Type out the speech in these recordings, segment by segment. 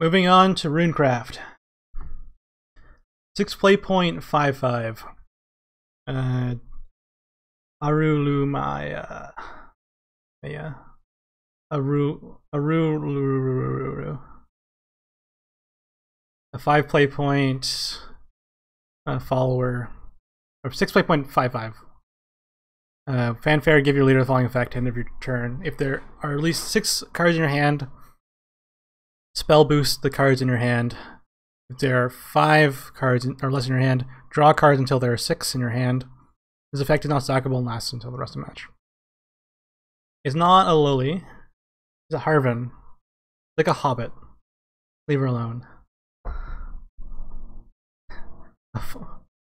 Moving on to Runecraft. 6 play point 55. Arulumaya. Yeah. Aruluru. A 5 play point follower. Or 6 play point 55. Fanfare, give your leader the following effect end of your turn. If there are at least 6 cards in your hand, spell boost the cards in your hand. If there are 5 cards or less in your hand, draw cards until there are 6 in your hand. This effect is not stackable and lasts until the rest of the match. It's not a Lily. It's a Harvin. Like a Hobbit. Leave her alone.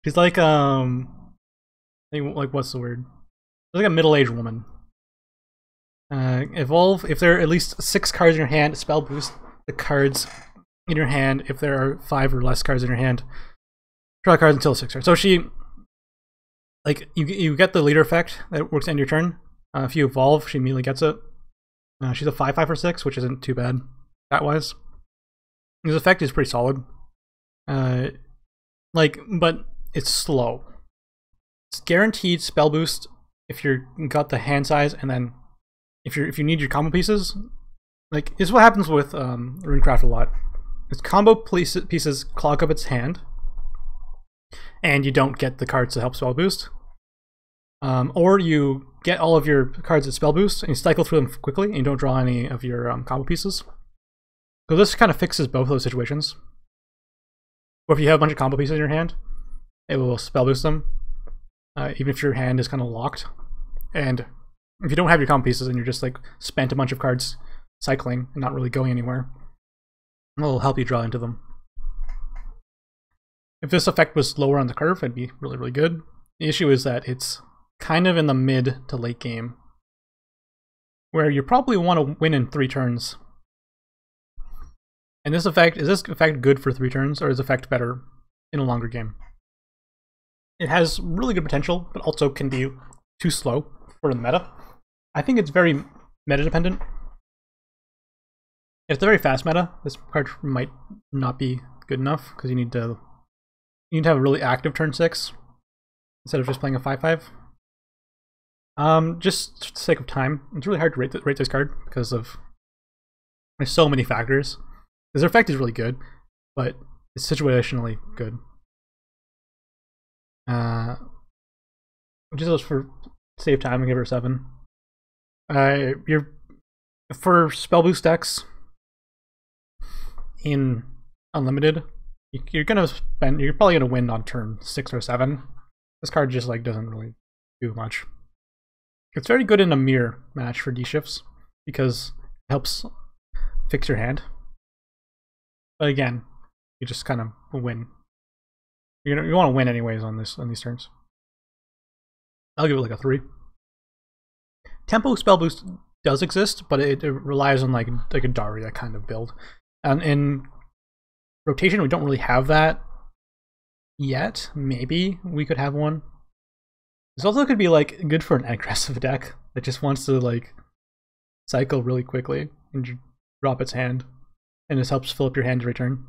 She's like what's the word? Like a middle-aged woman. Evolve. If there are at least 6 cards in your hand, spell boost the cards in your hand. If there are 5 or less cards in your hand, draw cards until 6 cards. So she, like, you get the leader effect that works end your turn. If you evolve, she immediately gets it. She's a 5/5 for 6, which isn't too bad stat-wise. This effect is pretty solid. But it's slow. It's guaranteed spell boost if you're got the hand size, and then if you need your combo pieces, like this is what happens with Runecraft a lot. Its combo pieces clog up its hand, and you don't get the cards to help spell boost. Or you get all of your cards that spell boost and you cycle through them quickly, and you don't draw any of your combo pieces. So this kind of fixes both of those situations. Or if you have a bunch of combo pieces in your hand, it will spell boost them, even if your hand is kind of locked. And if you don't have your combo pieces and you're just like spent a bunch of cards cycling and not really going anywhere, it'll help you draw into them. If this effect was lower on the curve, it'd be really, really good. The issue is that it's kind of in the mid to late game, where you probably want to win in 3 turns. And is this effect good for 3 turns, or is this effect better in a longer game? It has really good potential, but also can be too slow for the meta. I think it's very meta dependent. If it's a very fast meta, this card might not be good enough, because you need to have a really active turn 6 instead of just playing a 5/5. Just for the sake of time, it's really hard to rate this card because there's so many factors. Because their effect is really good, but it's situationally good. Just for save time, I give her a 7. For spell boost decks in Unlimited, you're probably gonna win on turn 6 or 7. This card just like doesn't really do much. It's very good in a mirror match for D-shifts because it helps fix your hand. But again, you just kind of win. You want to win anyways on these turns. I'll give it like a 3. Tempo spell boost does exist, but it relies on like a Daria kind of build. And in rotation, we don't really have that yet. Maybe we could have one. This also could be like good for an aggressive deck that just wants to like cycle really quickly and drop its hand, and this helps fill up your hand every turn.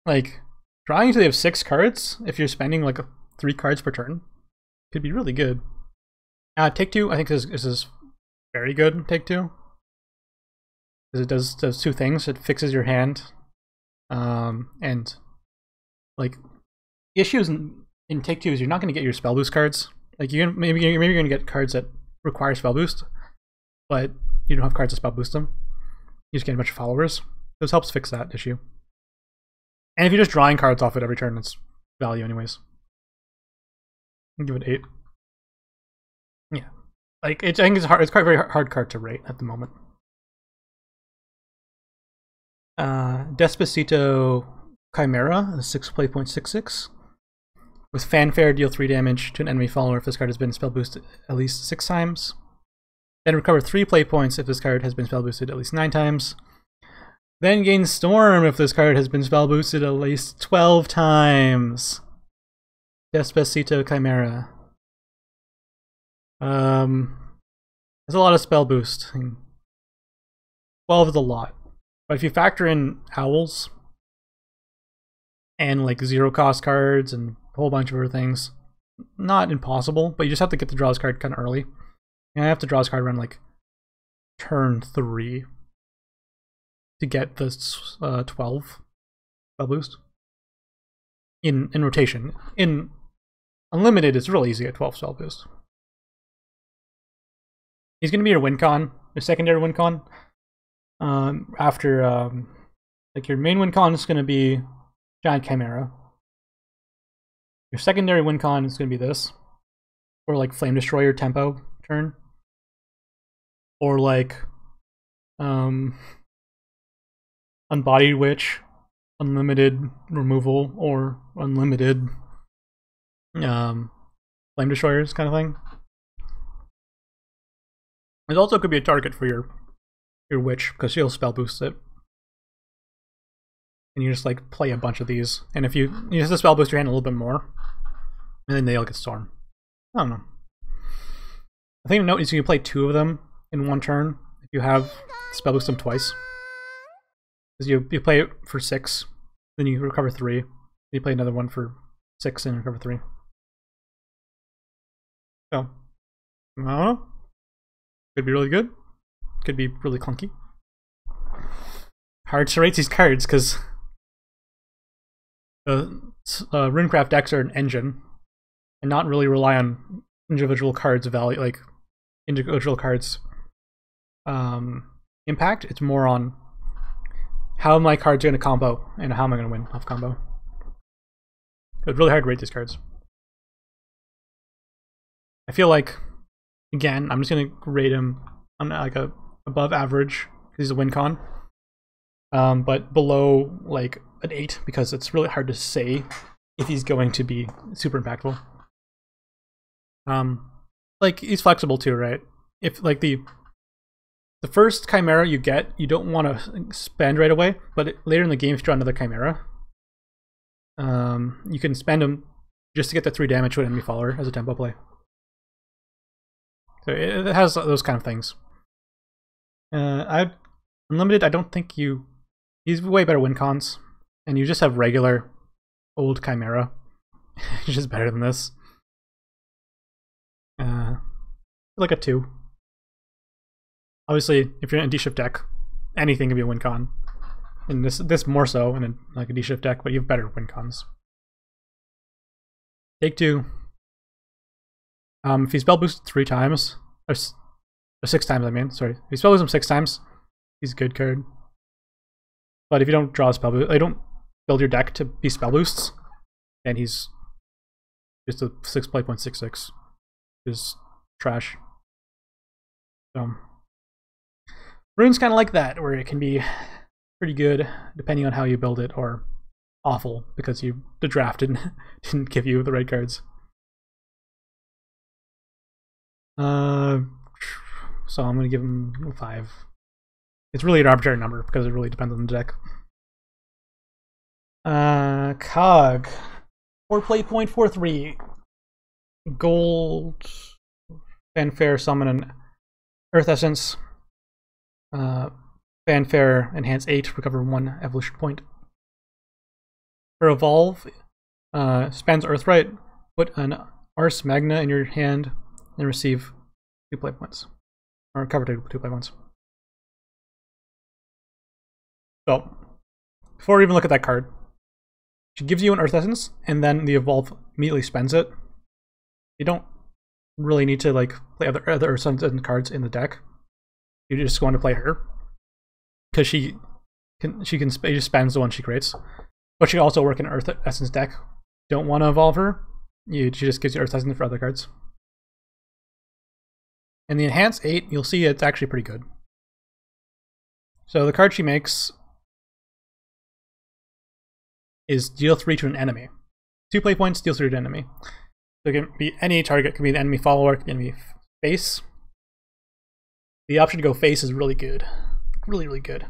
Like drawing until you have 6 cards if you're spending like 3 cards per turn could be really good. Take 2, I think this is very good. Take 2, because it does 2 things. It fixes your hand, and like issues in Take 2 is you're not going to get your spell boost cards. Like maybe you're going to get cards that require spell boost, but you don't have cards to spell boost them. You just get a bunch of followers. This helps fix that issue. And if you're just drawing cards off it every turn, it's value anyways. I'll give it 8. Yeah, like I think it's hard. It's quite a very hard card to rate at the moment. Despacito Chimera, a 6 play point 66. With Fanfare, deal 3 damage to an enemy follower if this card has been spell boosted at least 6 times. Then recover 3 play points if this card has been spell boosted at least 9 times. Then gain Storm if this card has been spell boosted at least 12 times. Despacito Chimera. There's a lot of spell boost. 12 is a lot. But if you factor in owls and like 0-cost cards and a whole bunch of other things, not impossible, but you just have to get the draws card kind of early. And I have to draw this card around like turn 3 to get this 12 spell boost in rotation. In unlimited, it's really easy to get 12 spell boost. He's going to be your win con, your secondary win con. After like your main win con is going to be Giant Chimera. Your secondary win con is going to be this, or like Flame Destroyer tempo turn, or like Unbodied Witch, unlimited removal, or unlimited Flame Destroyers kind of thing. It also could be a target for your witch because she'll spell boost it, and you just like play a bunch of these. And if you have to spell boost your hand a little bit more, and then they'll get storm. I don't know. I think note is you can play 2 of them in one turn if you have spell boost them twice. Because you play it for 6, then you recover 3. Then you play another one for 6 and recover 3. So I don't know. Could be really good. Could be really clunky. Hard to rate these cards because Runecraft decks are an engine and not really rely on individual cards value, like individual cards impact. It's more on how my cards are going to combo and how am I going to win off combo. It's really hard to rate these cards. I feel like, again, I'm just going to rate him on like a above average because he's a win con, but below like an 8 because it's really hard to say if he's going to be super impactful. Like he's flexible too, right? If like the first Chimera you get, you don't want to spend right away, but later in the game if you draw another Chimera, you can spend him just to get the 3 damage to an enemy follower as a tempo play. So it has those kind of things. Unlimited, I don't think he's way better win cons, and you just have regular old Chimera. He's just better than this. Like a 2. Obviously, if you're in a D-shift deck, anything can be a win con. And this more so in like a D-shift deck, but you have better win cons. Take 2. If he's spell boosted 3 times, or 6 times, I mean, sorry. If you spell boost him 6 times, he's a good card. But if you don't draw a spell boost, I don't build your deck to be spell boosts, and he's just a 6 play 0.66. Is trash. So Rune's kind of like that, where it can be pretty good depending on how you build it, or awful because the draft didn't give you the right cards. So I'm gonna give him a 5. It's really an arbitrary number because it really depends on the deck. Cog 4 play 0.43. Gold Fanfare summon an Earth Essence. Fanfare enhance 8, recover 1 evolution point. For evolve, spends Earthright, put an Ars Magna in your hand and receive 2 play points. Or recover 2 play points. So before we even look at that card, she gives you an Earth Essence and then the evolve immediately spends it. You don't really need to like play other Earth Essence cards in the deck. You just want to play her because she just spends the one she creates, but she can also work in an Earth Essence deck. Don't want to evolve her, she just gives you Earth Essence for other cards. And the enhance 8, you'll see it's actually pretty good. So the card she makes is deal 3 to an enemy. 2 play points, deal 3 to an enemy. So it can be any target, it can be an enemy follower, it can be enemy face. The option to go face is really good. Really, really good.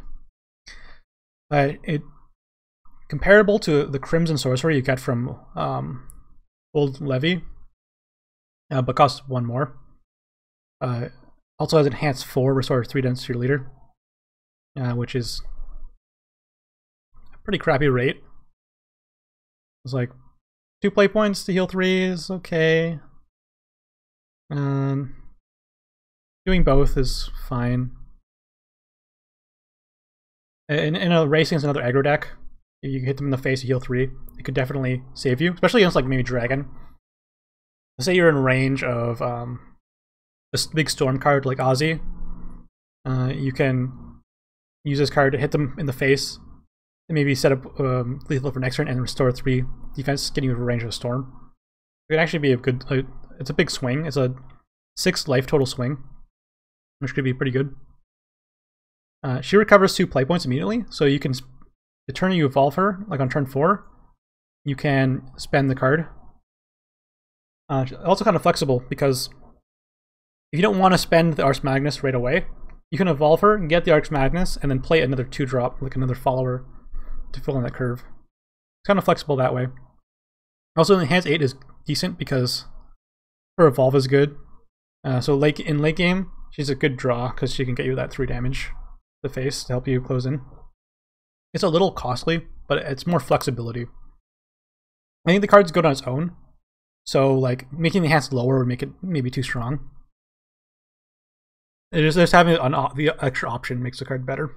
It comparable to the Crimson Sorcery you get from Old Levy, but costs 1 more. Also has enhanced 4, restore 3 defense to your leader, which is pretty crappy rate. It's like 2 play points to heal 3 is okay. Doing both is fine. In a racing against another aggro deck, if you hit them in the face, you heal 3. It could definitely save you, especially against like maybe Dragon. Let's say you're in range of this big storm card like Ozzy. You can use this card to hit them in the face, and maybe set up lethal for next turn and restore 3 defense, getting you to range of a storm. It could actually be a good. It's a big swing. It's a 6 life total swing, which could be pretty good. She recovers 2 play points immediately, so you can, the turn you evolve her, like on turn 4, you can spend the card. Also kind of flexible, because if you don't want to spend the Arch Magnus right away, you can evolve her and get the Arch Magnus, and then play another 2-drop, like another follower, to fill in that curve. It's kind of flexible that way. Also, Enhance 8 is decent because her evolve is good. So like in late game, she's a good draw because she can get you that 3 damage to the face to help you close in. It's a little costly, but it's more flexibility. I think the card's good on its own, so like making the enhance lower would make it maybe too strong. Just having the extra option makes the card better.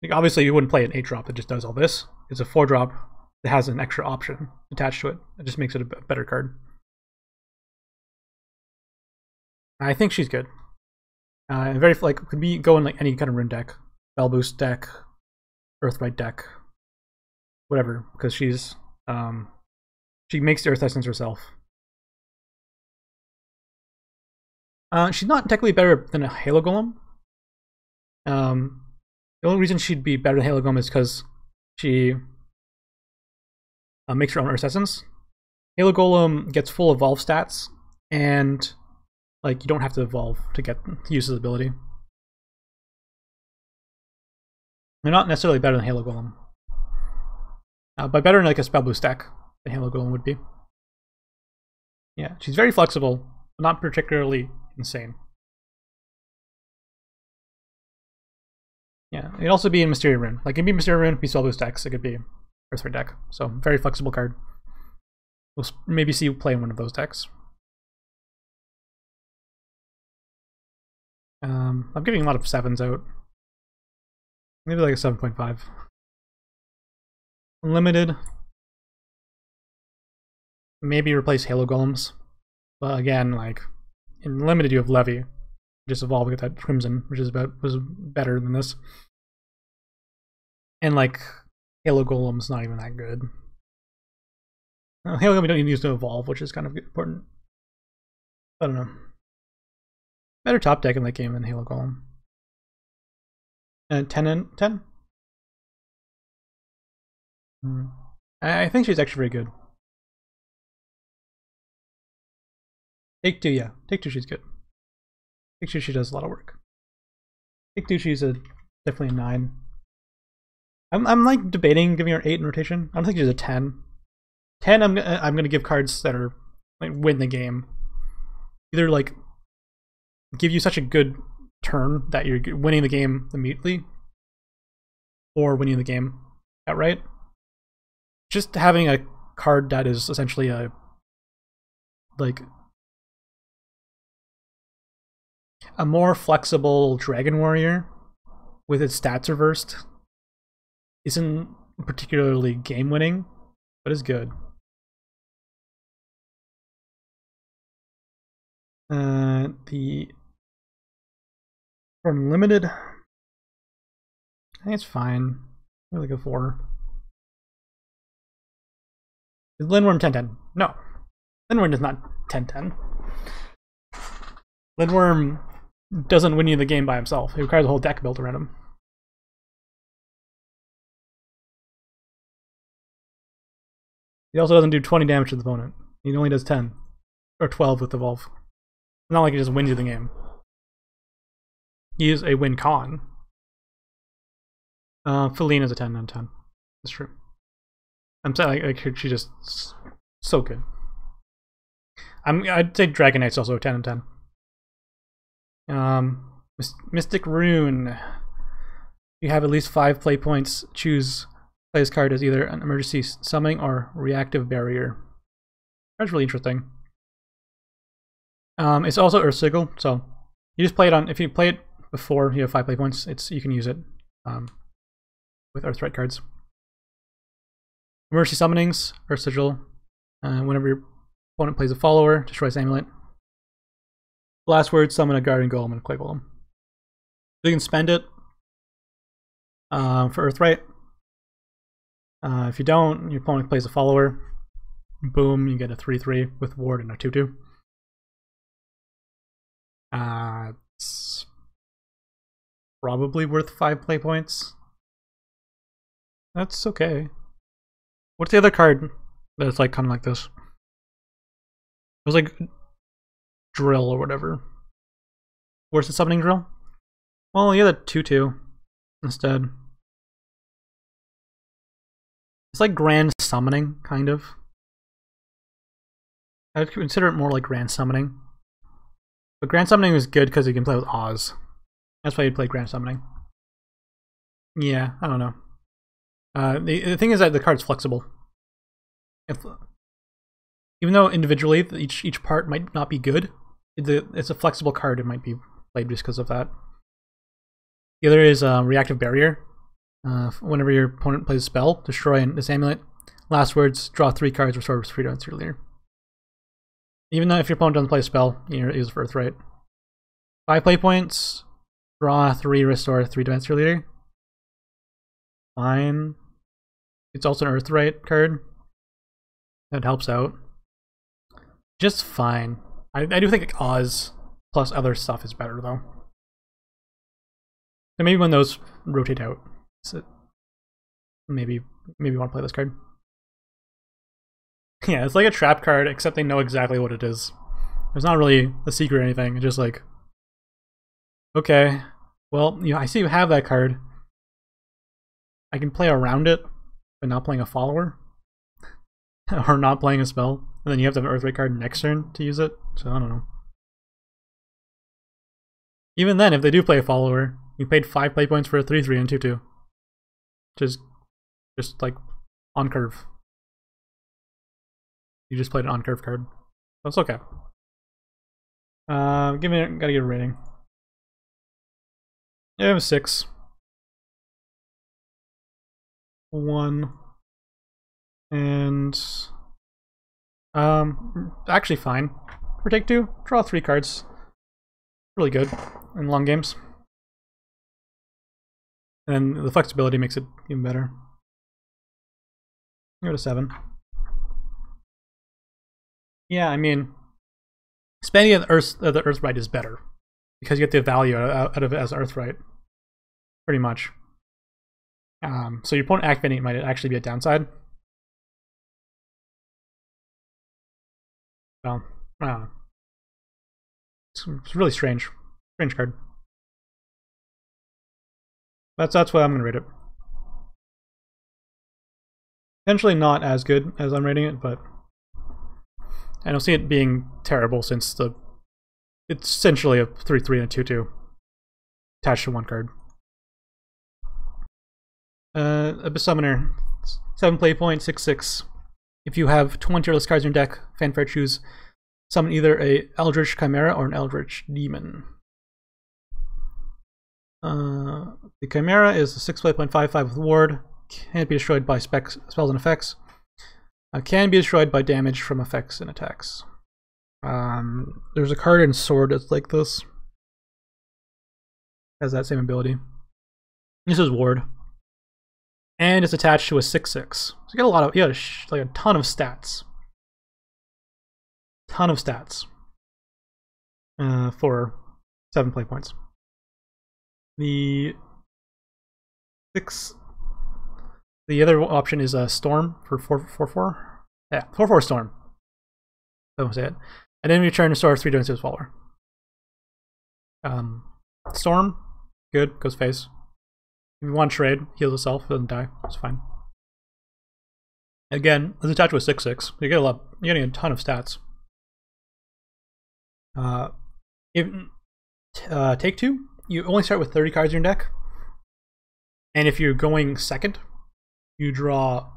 Like obviously, you wouldn't play an 8-drop that just does all this. It's a 4-drop that has an extra option attached to it. It just makes it a better card. I think she's good. Very like could be go in like any kind of rune deck, spell boost deck, Earthright deck, whatever. Because she's she makes the Earth Essence herself. She's not technically better than a Halo Golem. The only reason she'd be better than Halo Golem is because she makes her own Earth Essence. Halo Golem gets full evolve stats, and like you don't have to evolve to use his ability. They're not necessarily better than Halo Golem, but better than like a spell boost deck than Halo Golem would be. Yeah, she's very flexible, but not particularly insane. Yeah, it'd also be in Mysteria Rune. Like, it could be Mysteria Rune, be spell boost decks, it could be Earthright deck. So, very flexible card. We'll maybe see you play in one of those decks. I'm giving a lot of 7s out. Maybe like a 7.5. Unlimited. Maybe replace Halo Golems. But again, like, in Limited you have Levy. Just evolve and get that Crimson, which is was better than this. And like, Halo Golem's not even that good. Halo Golem we don't even use to evolve, which is kind of important. I don't know. Better top deck in that game than Halo Golem. And 10 and 10? I think she's actually very good. Take 2, yeah. Take 2, she's good. Take 2, she does a lot of work. Take 2, she's definitely a 9. I'm like debating giving her 8 in rotation. I don't think she's a 10. 10, I'm gonna give cards that are like win the game. Either like give you such a good turn that you're winning the game immediately, or winning the game outright. Just having a card that is essentially a like a more flexible Dragon Warrior with its stats reversed isn't particularly game winning, but is good. For Unlimited, I think it's fine. Maybe like a 4. Is Lindworm 10-10? No. Lindworm is not 10-10. Lindworm doesn't win you the game by himself. It requires a whole deck built around him. He also doesn't do 20 damage to the opponent. He only does 10. Or 12 with Evolve. It's not like he just wins you the game. He is a win con. Feline is a 10 on 10. That's true. I'm saying like she just so good. I'd say Dragon Knight's also a 10 on 10. Mystic Rune. You have at least 5 play points. Choose play this card as either an emergency summoning or reactive barrier. That's really interesting. It's also Earth Sigil, so you just play it on. If you play it before you have 5 play points, you can use it with Earth Threat cards. Emergency summonings, Earth Sigil. Whenever your opponent plays a follower, destroys amulet. Last word, summon a guardian golem and a clay golem. You can spend it for Earthright. If you don't, your opponent plays a follower. Boom, you get a 3/3 with ward and a 2/2. It's probably worth 5 play points. That's okay. What's the other card that's like kind of like this? It was like drill or whatever. Where's the summoning drill? Well, you have a 2/2 instead. It's like grand summoning, kind of. I would consider it more like grand summoning. But grand summoning is good because you can play with Oz. That's why you'd play grand summoning. Yeah, I don't know. The thing is that the card's flexible. Even though individually each part might not be good, it's a flexible card. It might be played just because of that. The other is reactive barrier. Whenever your opponent plays a spell, destroy this amulet. Last words, draw 3 cards, restore freedom to your leader. Even though if your opponent doesn't play a spell, you use it for Earthright. 5 play points, draw 3, restore 3 defense to your leader. Fine. It's also an Earthright card. That helps out. Just fine. I do think Oz plus other stuff is better though. So maybe when those rotate out, maybe you want to play this card. Yeah, it's like a trap card, except they know exactly what it is. There's not really a secret or anything. It's just like, okay, well, I see you have that card. I can play around it, but not playing a follower, or not playing a spell, and then you have to have an Earthquake card next turn to use it. So I don't know. Even then, if they do play a follower, you paid 5 play points for a 3/3 and 2/2, which is just like on curve. You just played an on curve card. That's okay. Gotta give a rating. Yeah, I have a 6. 1. And actually fine. For take 2, draw 3 cards. Really good in long games. And the flexibility makes it even better. Go to 7. Yeah, I mean, spending the Earthright is better because you get the value out of it as Earthright, pretty much. So your opponent activating it might actually be a downside. Well, I don't know. It's really strange card. That's what I'm gonna rate it. Potentially not as good as I'm rating it, but I don't see it being terrible since it's essentially a 3/3 and a 2/2 attached to 1 card. Abyss Summoner, 7 play point, 6/6. If you have 20 or less cards in your deck, fanfare choose summon either a Eldritch Chimera or an Eldritch Demon. The Chimera is a 6 play point, 5/5 with ward. Can't be destroyed by spells and effects. Can be destroyed by damage from effects and attacks. There's a card in Sword that's like this. Has that same ability. This is ward. And it's attached to a 6/6. So you get a lot of, like a ton of stats. For 7 play points. The other option is a Storm for 4/4. Yeah, 4/4 Storm. Don't say it. And then return to restore 3 defense to his follower. Storm, good, goes face. If you want to trade, heals itself, doesn't die, it's fine. Again, it's attached to a 6/6. You're getting a ton of stats. Take 2, you only start with 30 cards in your deck. And if you're going second, you draw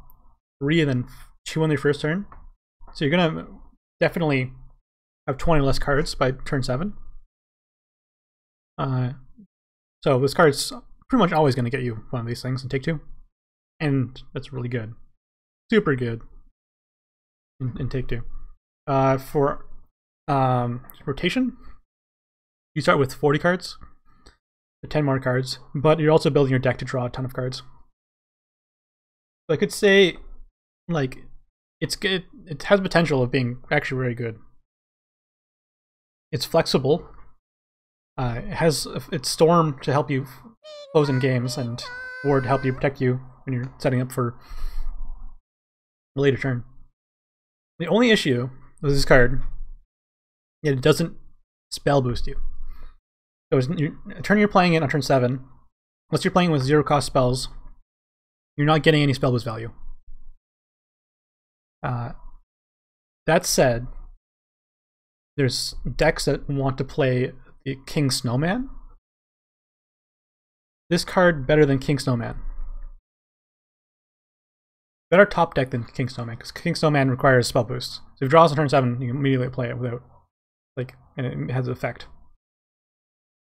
3 and then 2 on your first turn. So you're gonna definitely have 20 less cards by turn 7. So this card's pretty much always gonna get you one of these things and take 2. And that's really good. Super good in take 2. For rotation, you start with 40 cards, 10 more cards, but you're also building your deck to draw a ton of cards. So I could say, like, it's good. It has potential of being actually very good. It's flexible. It has its Storm to help you close in games, and Ward to help you protect you when you're setting up for a later turn. The only issue with this card is it doesn't spell boost you. So a turn you're playing it on turn 7, unless you're playing with 0 cost spells, you're not getting any spell boost value. That said, there's decks that want to play the King Snowman. This card better than King Snowman. Better top deck than King Snowman, because King Snowman requires spell boost. So if it draws on turn 7, you can immediately play it without, like, and it has an effect.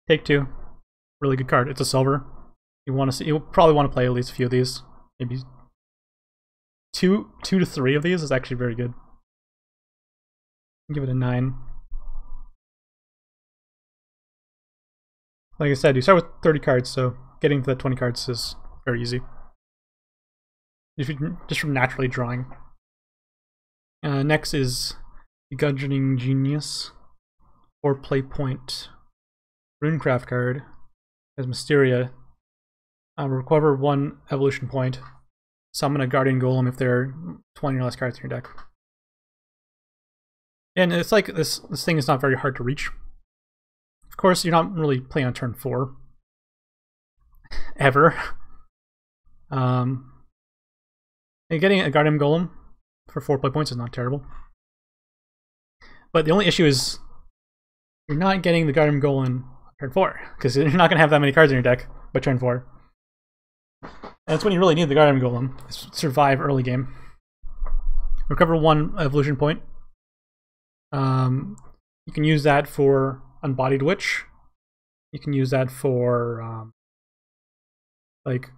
Take 2, really good card. It's a silver. You probably want to play at least a few of these. Maybe 2 to 3 of these is actually very good. Give it a 9. Like I said, you start with 30 cards, so getting to the 20 cards is very easy. If you just from naturally drawing. Next is Begrudging Genius, 4 play point Runecraft card. As Mysteria. Recover 1 evolution point. Summon a Guardian Golem if there are 20 or less cards in your deck. And it's like this thing is not very hard to reach. Of course, you're not really playing on turn 4. Ever. And getting a Guardian Golem for 4 play points is not terrible. But the only issue is you're not getting the Guardian Golem on turn 4, because you're not going to have that many cards in your deck by turn 4. And that's when you really need the Guardian Golem to survive early game. Recover 1 evolution point. You can use that for Unbodied Witch. You can use that for like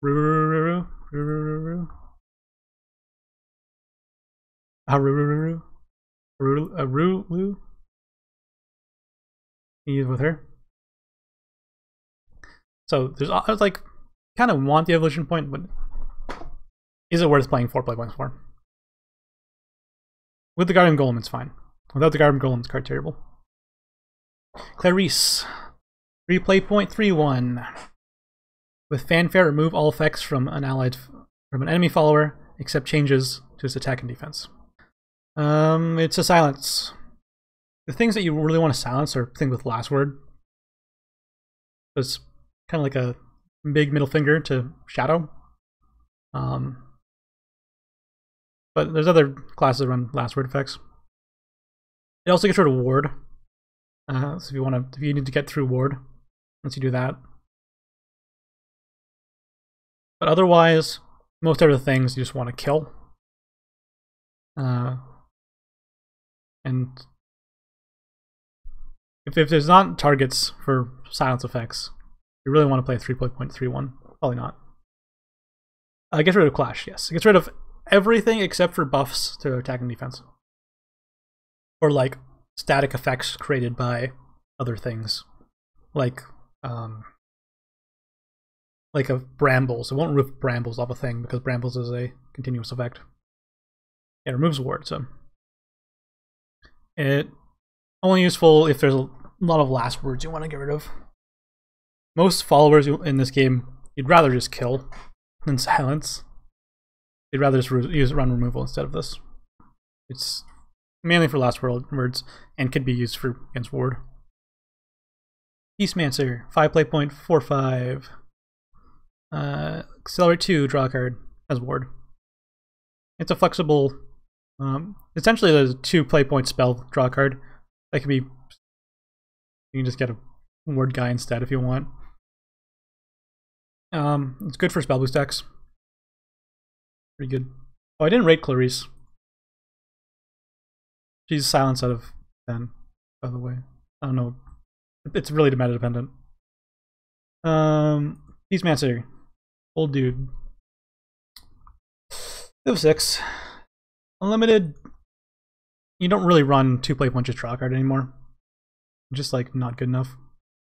Ruru. You use with her. So there's like kind of want the evolution point, but is it worth playing 4 play points for? With the Guardian Golem, it's fine. Without the Guardian Golem, it's card terrible. Clarice, 3 play point 3/1. With fanfare, remove all effects from an enemy follower, except changes to its attack and defense. It's a silence. The things that you really want to silence are things with last word. So it's kind of like a big middle finger to Shadow. But there's other classes that run last word effects. It also gets rid of ward. So if you need to get through ward, once you do that. But otherwise, most other things you just want to kill. And if there's not targets for silence effects, you really want to play 3 play point 3/1. Probably not. Gets rid of Clash, yes. It gets rid of everything except for buffs to attack and defense. Or like static effects created by other things. Like a Brambles. It won't remove Brambles off a thing because Brambles is a continuous effect. It removes ward, so it only useful if there's a lot of last words you want to get rid of. Most followers in this game, you'd rather just kill than silence. You'd rather just use run removal instead of this. It's mainly for last words and could be used for against ward. Beastmancer, 5 play point 4/5. Accelerate 2, draw a card as ward. It's a flexible, essentially there's a 2 play point spell, draw a card. That could be, you can just get a ward guy instead if you want. It's good for spell boost decks. Pretty good. Oh, I didn't rate Clarice. She's silence out of 10, by the way. I don't know. It's really meta dependent. Beastmancer. Old dude. 6. Unlimited. You don't really run 2-play punches draw card anymore. Just like not good enough.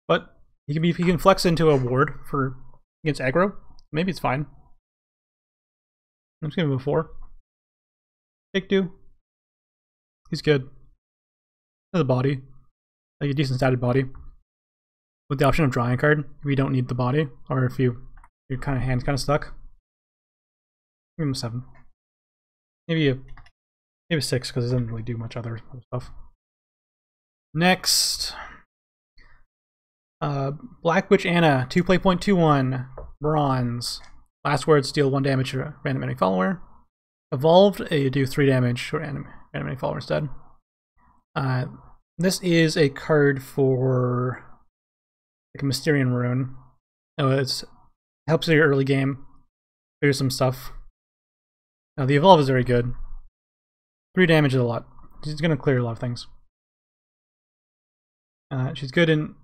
But he can flex into a ward for against aggro. Maybe it's fine. I'm just gonna move 4. Take 2. He's good. The body. Like a decent statted body. With the option of drawing a card if you don't need the body, or if your kind of hand's kind of stuck. Give him a 7. Maybe a 6 because it doesn't really do much other stuff. Next, Black Witch Anna, 2-play.21, bronze. Last words, deal 1 damage to random enemy follower. Evolved, you do 3 damage to random enemy follower instead. This is a card for like a Mysterian Rune. Oh, it helps your early game. Clear some stuff. The Evolve is very good. 3 damage is a lot. She's gonna clear a lot of things. She's good in.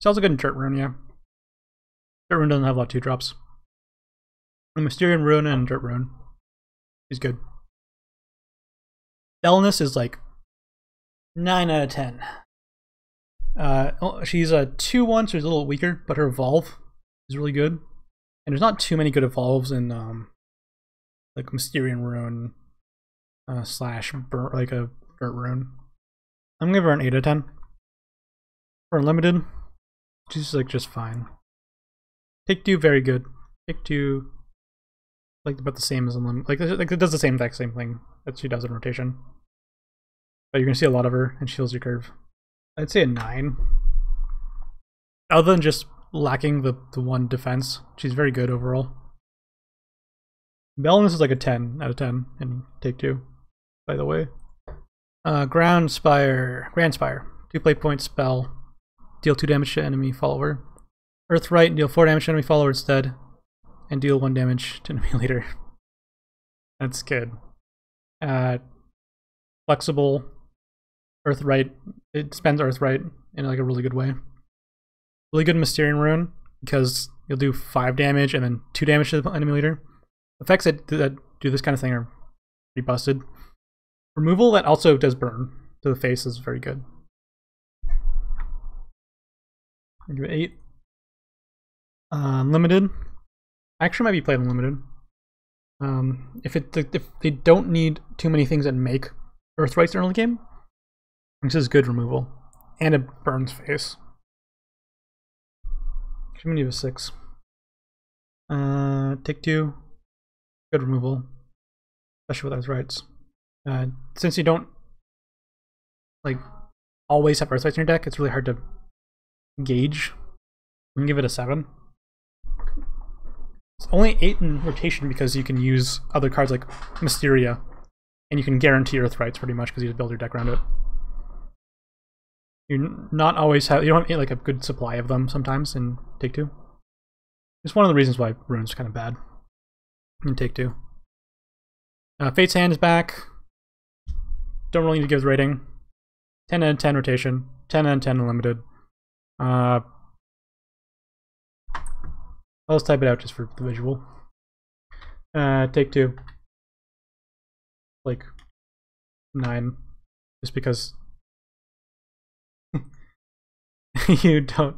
She's also good in Dirt Rune, yeah. Dirt Rune doesn't have a lot of 2-drops. Mysterian Rune and Dirt Rune. She's good. Bellness is like 9 out of 10. She's a 2-1, so she's a little weaker, but her Evolve is really good. And there's not too many good Evolves in like Mysterian Rune slash like a Dirt Rune. I'm gonna give her an 8 out of 10. For Unlimited, she's like just fine. Take 2, very good. Take 2, like about the same as Unlimited. Like it does the same exact same thing that she does in rotation. But you're gonna see a lot of her, and she fills your curve. I'd say a 9. Other than just lacking the 1 defense, she's very good overall. Bellness is like a 10 out of 10 in Take 2, by the way. Grand Spire, 2-play point spell. Deal 2 damage to enemy follower. Earthright, deal 4 damage to enemy follower instead. And deal 1 damage to enemy leader. That's good. Flexible. Earthright. It spends Earthright in like a really good way. Really good in Mysterian Rune because you'll do 5 damage and then 2 damage to the enemy leader. Effects that do this kind of thing are pretty busted. Removal that also does burn to the face is very good. I'll give it 8. Limited. Actually might be played unlimited. If they don't need too many things that make Earthrights in early game, this is good removal. And it burns face. I'm gonna give it a 6. Take 2. Good removal. Especially with Earthrights. Since you don't like always have Earthrights in your deck, it's really hard to gauge. I'm gonna give it a 7. It's only 8 in rotation because you can use other cards like Mysteria, and you can guarantee Earthrights pretty much because you just build your deck around it. You not always have, you don't have like a good supply of them sometimes in Take 2. It's one of the reasons why Rune's kind of bad in Take 2. Fate's Hand is back. Don't really need to give the rating. 10 out of 10 rotation. 10 out of 10 unlimited. I'll just type it out just for the visual. Take 2. Like 9. Just because you don't